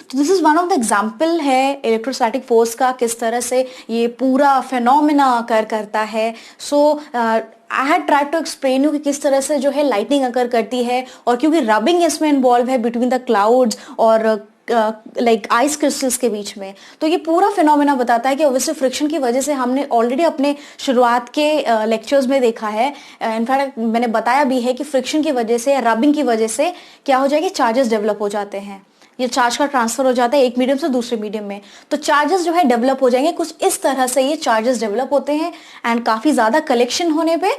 Speaker 1: तो this is one of the example है इलेक्ट्रोस्टैटिक फोर्स का, किस तरह से ये पूरा फेनोमेना अकर करता है। So I had tried to explain you कि किस तरह से जो है लाइटनिंग अकर करती है, और क्योंकि रबिंग इसमें इन्वॉल्व है बिटवीन द क्लाउड्स और लाइक आइस क्रिस्टल्स के बीच में, तो ये पूरा फिनोमेना बताता है कि ऑब्वियसली फ्रिक्शन की वजह से हमने ऑलरेडी अपने शुरुआत के लेक्चर्स में देखा है, इनफैक्ट मैंने बताया भी है कि फ्रिक्शन की वजह से, रबिंग की वजह से क्या हो जाएगी, चार्जेस डेवलप हो जाते हैं, ये चार्ज का ट्रांसफर हो जाता है एक मीडियम से दूसरे मीडियम में, तो चार्जेस जो है डेवलप हो जाएंगे। कुछ इस तरह से ये चार्जेस डेवलप होते हैं, एंड काफी ज्यादा कलेक्शन होने पे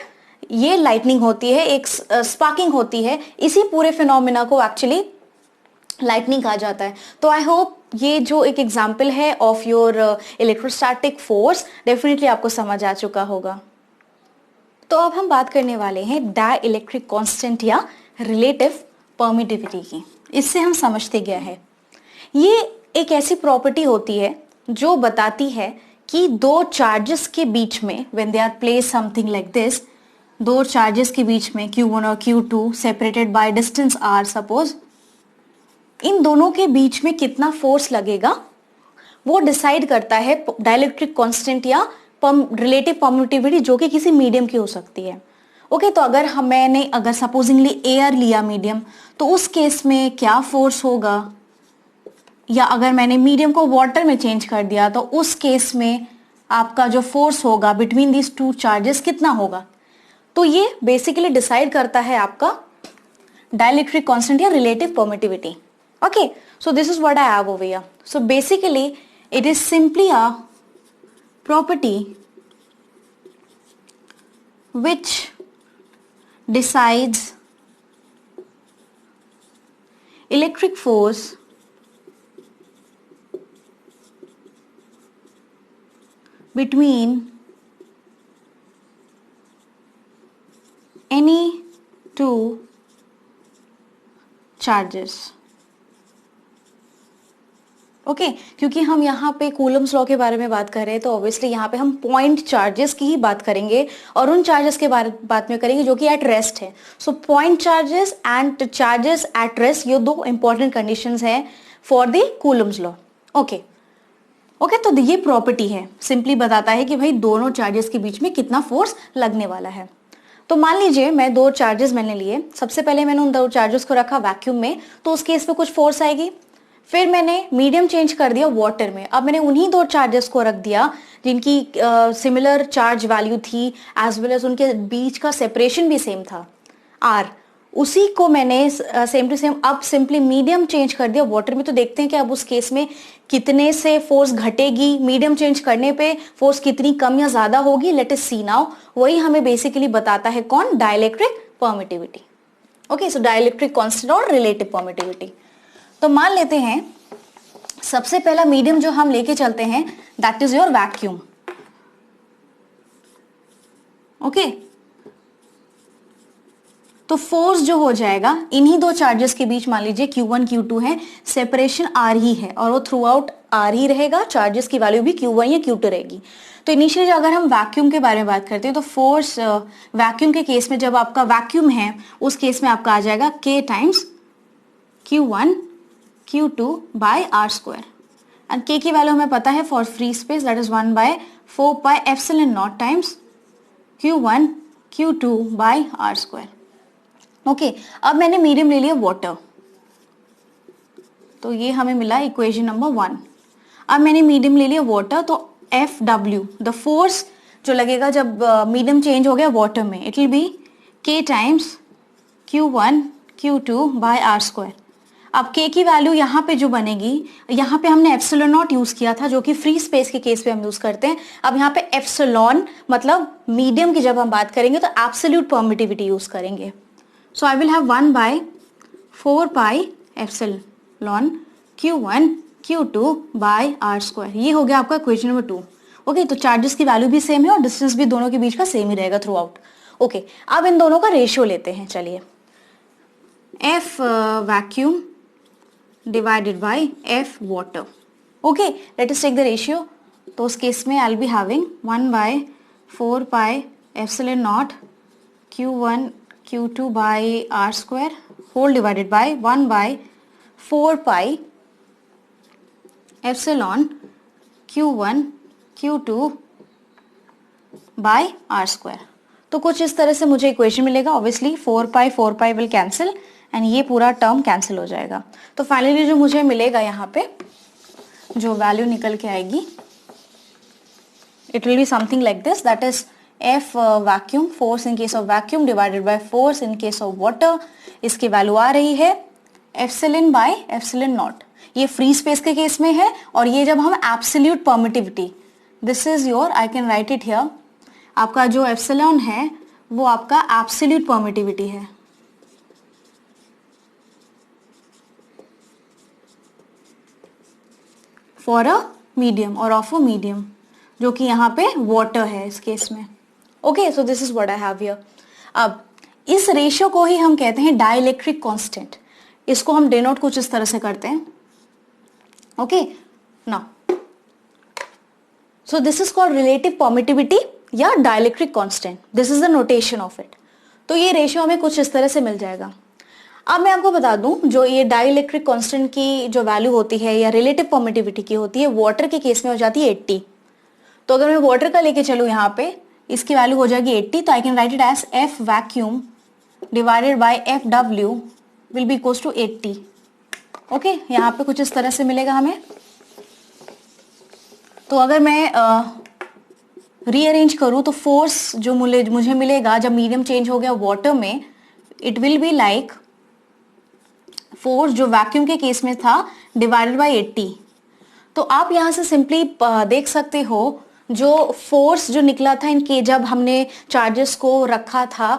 Speaker 1: ये लाइटनिंग होती है, एक स्पार्किंग होती है। इसी पूरे फिनोमेना को एक्चुअली लाइटनिंग कहा जाता है। तो आई होप ये जो एक एग्जाम्पल है of your electrostatic force definitely आपको समझ आ चुका होगा। तो अब हम बात करने वाले हैं डाई इलेक्ट्रिक कांस्टेंट या रिलेटिव परमिटिविटी की। इससे हम समझते क्या है, ये एक ऐसी प्रॉपर्टी होती है जो बताती है कि दो चार्जेस के बीच में when they are place something like this, दो चार्जेस के बीच में Q1 और Q2 separated by distance R suppose, इन दोनों के बीच में कितना फोर्स लगेगा वो डिसाइड करता है डाइलेक्ट्रिक कांस्टेंट या रिलेटिव परमिटिविटी, जो कि किसी मीडियम की हो सकती है। ओके, तो मैंने अगर सपोजिंगली एयर लिया मीडियम, तो उस केस में क्या फोर्स होगा, या अगर मैंने मीडियम को वाटर में चेंज कर दिया तो उस केस में आपका जो फोर्स होगा बिटवीन दीज टू चार्जेस कितना होगा। तो ये बेसिकली डिसाइड करता है आपका डाइलेक्ट्रिक कांस्टेंट या relative permittivity. Okay, so this is what I have over here. So basically it is simply a property which decides electric force between any two charges। Okay, क्योंकि हम यहाँ पे कूलम्स लॉ के बारे में बात कर रहे हैं तो ऑब्वियसली यहाँ पे हम पॉइंट चार्जेस की ही बात करेंगे और उन चार्जेस के बात में करेंगे जो कि एट रेस्ट है। So point charges and charges at rest, ये दो इंपॉर्टेंट कंडीशंस हैं for the Coulomb's law. Okay, तो ये प्रॉपर्टी है, सिंपली बताता है कि भाई दोनों चार्जेस के बीच में कितना फोर्स लगने वाला है। तो मान लीजिए मैं दो चार्जेस मैंने लिए, सबसे पहले मैंने उन दो चार्जेस को रखा वैक्यूम में, तो उस केस पे कुछ फोर्स आएगी। फिर मैंने मीडियम चेंज कर दिया वाटर में, अब मैंने उन्हीं दो चार्जेस को रख दिया जिनकी सिमिलर चार्ज वैल्यू थी एज वेल एज उनके बीच का सेपरेशन भी सेम था R, उसी को मैंने सेम टू सेम अब सिंपली मीडियम चेंज कर दिया वाटर में। तो देखते हैं कि अब उस केस में कितने से फोर्स घटेगी, मीडियम चेंज करने पे फोर्स कितनी कम या ज्यादा होगी। लेट अस सी नाउ, वही हमें बेसिकली बताता है कौन, डाइलेक्ट्रिक परमिटिविटी। ओके, सो डाइलेक्ट्रिक कांस्टेंट और रिलेटिव परमिटिविटी। तो मान लेते हैं सबसे पहला मीडियम जो हम लेके चलते हैं that is your vacuum. Okay, तो फोर्स जो हो जाएगा इन्हीं दो चार्जेस के बीच, मान लीजिए Q1 Q2 है, सेपरेशन R ही है और वो थ्रू आउट R ही रहेगा, चार्जेस की वैल्यू भी Q1 या Q2 रहेगी। तो इनिशियली अगर हम वैक्यूम के बारे में बात करते हैं तो फोर्स वैक्यूम के केस में जब आपका वैक्यूम है उस केस में आपका आ जाएगा K times Q1 Q2 by R square, and K की वैल्यू हमें पता है for free space that is 1/4 pi epsilon naught times Q1 Q2 by R square. Okay, अब मैंने मीडियम ले लिया वाटर, तो ये हमें मिला इक्वेशन नंबर 1। अब मैंने मीडियम ले लिया वाटर, तो FW द फोर्स जो लगेगा जब मीडियम चेंज हो गया वाटर में, it will be K times Q1 Q2 by R square. अब K की वैल्यू यहाँ पे जो बनेगी, यहाँ पे हमने एप्सिलॉन नॉट यूज किया था जो कि फ्री स्पेस के केस पे हम यूज करते हैं। अब यहाँ पे एप्सिलॉन मतलब मीडियम की जब हम बात करेंगे तो एब्सोल्यूट परमिटिविटी यूज करेंगे। So I will have 1/4 pi epsilon Q1 Q2 by R square. ये हो गया आपका इक्वेशन नंबर 2। ओके, तो चार्जेस की वैल्यू भी सेम है और डिस्टेंस भी दोनों के बीच का सेम ही रहेगा थ्रू आउट। ओके, अब इन दोनों का रेशियो लेते हैं। चलिए, F vacuum divided by F water. Okay, let us take the ratio. तो उस केस में I'll be having 1/4 pi epsilon naught Q1 Q2 by R square whole divided by 1/4 pi epsilon Q1 Q2 by R square। तो कुछ इस तरह से मुझे इक्वेशन मिलेगा। Obviously 4 pi will cancel and ये पूरा टर्म कैंसिल हो जाएगा। तो फाइनली जो मुझे मिलेगा यहाँ पे जो वैल्यू निकल के आएगी, it will be something like this, that is F vacuum force in case of vacuum divided by force in case of water. इसकी वैल्यू आ रही है एप्सिलॉन बाय एप्सिलॉन नॉट। ये फ्री स्पेस के केस में है और ये जब हम absolute permittivity, this is your, I can write it here, आपका जो एप्सिलॉन है वो आपका एब्सोल्यूट परमिटिविटी है। फॉर अ मीडियम और ऑफ अ मीडियम, जो कि यहाँ पे वाटर है इस केस में। Okay, so this is what I have here. अब इस रेशियो को ही हम कहते हैं डाइलेक्ट्रिक कांस्टेंट। इसको हम डिनोट कुछ इस तरह से करते हैं. Okay, now so this is called relative permittivity या dielectric constant. This is the notation of it. तो ये रेशियो हमें कुछ इस तरह से मिल जाएगा. अब मैं आपको बता दूं, जो ये डाइलेक्ट्रिक कांस्टेंट की जो वैल्यू होती है या रिलेटिव परमिटिविटी की होती है, वाटर के केस में हो जाती है 80. तो अगर मैं वाटर का लेके चलूं यहाँ पे, इसकी वैल्यू हो जाएगी 80. तो I can write it as F vacuum divided by F W will be equals to 80. Okay, यहाँ पे कुछ इस तरह से मिलेगा हमें. तो अगर मैं रीअरेंज करूं तो फोर्स जो मुझे मिलेगा जब मीडियम चेंज हो गया वाटर में, it will be like force जो वैक्यूम के केस में था डिवाइडेड बाय 80. तो आप यहाँ से सिंपली देख सकते हो जो फोर्स जो निकला था इनके जब हमने चार्जेस को रखा था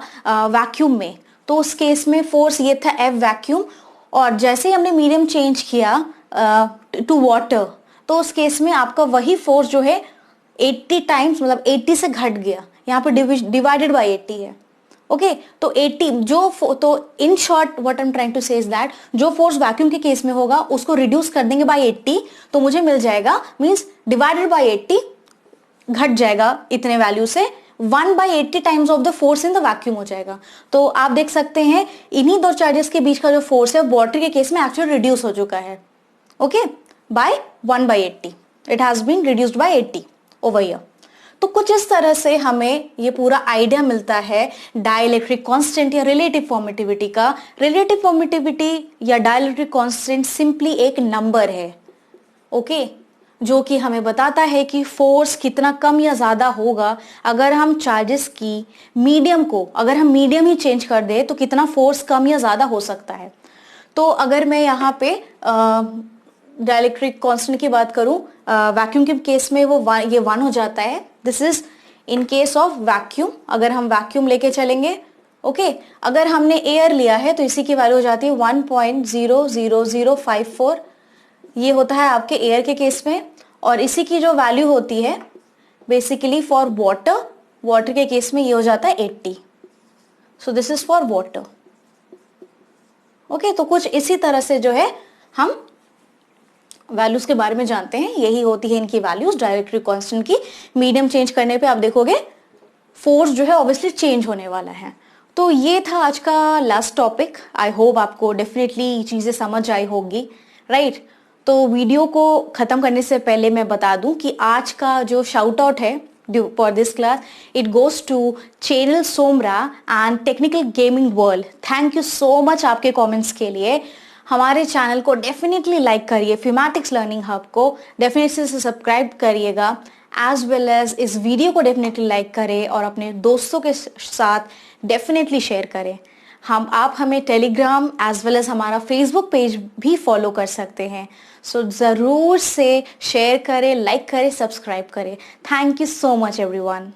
Speaker 1: वैक्यूम में, तो उस केस में फोर्स ये था एफ वैक्यूम. और जैसे ही हमने मीडियम चेंज किया टू वाटर, तो उस केस में आपका वही फोर्स जो है 80 टाइम्स, मतलब 80 से घट गया. यहाँ पे डिवाइडेड बाय 80 है. ओके, तो 80 तो in short what I am trying to say is that जो फोर्स वैक्यूम के केस में होगा उसको रिड्यूस कर देंगे बाय 80, तो मुझे मिल जाएगा, मींस डिवाइडेड बाय 80 घट जाएगा इतने वैल्यू से, 1/80 times of the force in the vacuum हो जाएगा. तो आप देख सकते हैं इन्हीं दो चार्जेस के बीच का जो फोर्स है वाटर के केस में एक्चुअली रिड्यूस हो चुका है. Okay, by 1/80 it has been reduced by 80 over here. तो कुछ इस तरह से हमें ये पूरा आइडिया मिलता है डाइलेक्ट्रिक कांस्टेंट या रिलेटिव परमिटिविटी का. रिलेटिव परमिटिविटी या डाइलेक्ट्रिक कांस्टेंट सिंपली एक नंबर है. ओके, जो कि हमें बताता है कि फोर्स कितना कम या ज्यादा होगा अगर हम चार्जेस की मीडियम को, अगर हम मीडियम ही चेंज कर दे तो कितना फोर्स कम या ज्यादा हो सकता है. तो अगर मैं यहाँ पे डाइलेक्ट्रिक कांस्टेंट की बात करूं, वैक्यूम के केस में ये 1 हो जाता है. This is in case of vacuum. अगर हम वैक्यूम लेके चलेंगे, ओके, अगर हमने एयर लिया है तो इसी की वैल्यू हो जाती है 1.00054. ये होता है आपके एयर के केस में. और इसी की जो वैल्यू होती है बेसिकली फॉर वाटर के केस में ये हो जाता है 80. सो this is for water. Okay, तो कुछ इसी तरह से जो है हम वैल्यूज के बारे में जानते हैं. यही होती है इनकी वैल्यूज डाइलेक्ट्रिक कांस्टेंट की. मीडियम चेंज करने पे आप देखोगे फोर्स जो है ऑब्वियसली चेंज होने वाला है. तो ये था आज का लास्ट टॉपिक. आई होप आपको डेफिनेटली चीजें समझ आई होगी, राइट? तो वीडियो को खत्म करने से पहले मैं बता दूं कि आज का जो शाउट आउट है for this class, it goes to channel सोमरा and technical gaming world. Thank you so much आपके कमेंट्स के लिए. हमारे चैनल को डेफिनेटली लाइक करिए, फिमैटिक्स लर्निंग हब को डेफिनेटली से सब्सक्राइब करिएगा, एज वेल एज इस वीडियो को डेफिनेटली लाइक करें और अपने दोस्तों के साथ डेफिनेटली शेयर करें. आप हमें टेलीग्राम एज वेल एज हमारा फेसबुक पेज भी फॉलो कर सकते हैं. सो ज़रूर से शेयर करें, लाइक करें, सब्सक्राइब करें. Thank you so much everyone.